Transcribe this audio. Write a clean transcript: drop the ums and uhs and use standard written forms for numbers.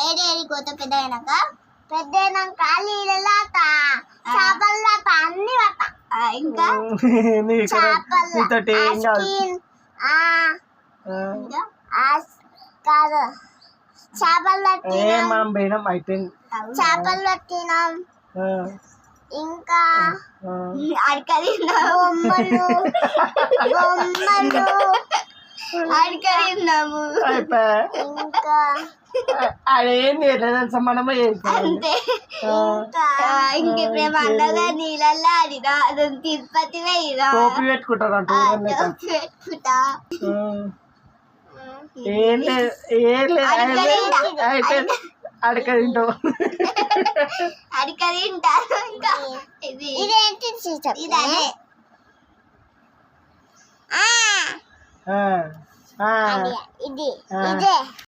AD AD కోత పెద్ద అయినాక నీళ్ళలాట చేపలాట అన్ని పట్ట ఇంకా నీతోటి ఏం కాదు కాదు చేపలు పట్టినాం మనం పోయినాం అయిపోయింది చేపలు పట్టినాం ఇంకా అడకదిన్నాము బొమ్మలు అడకదిన్నాము ఇంకా అదేం చేయలేదు మనమే చేస్తాం అంతే ఇంకేమో అన్నదా నీళ్ళల్లో ఆడినా అదని తిరుపతి పోయినా టోపీ పెట్టుకుంటారు పెట్టుకుంటా ఏం లేదు అయిపోయింది అడక తింటావు అడక తింటాను ఇంకా ఇదేంటి ఇదే ఇది ఇదే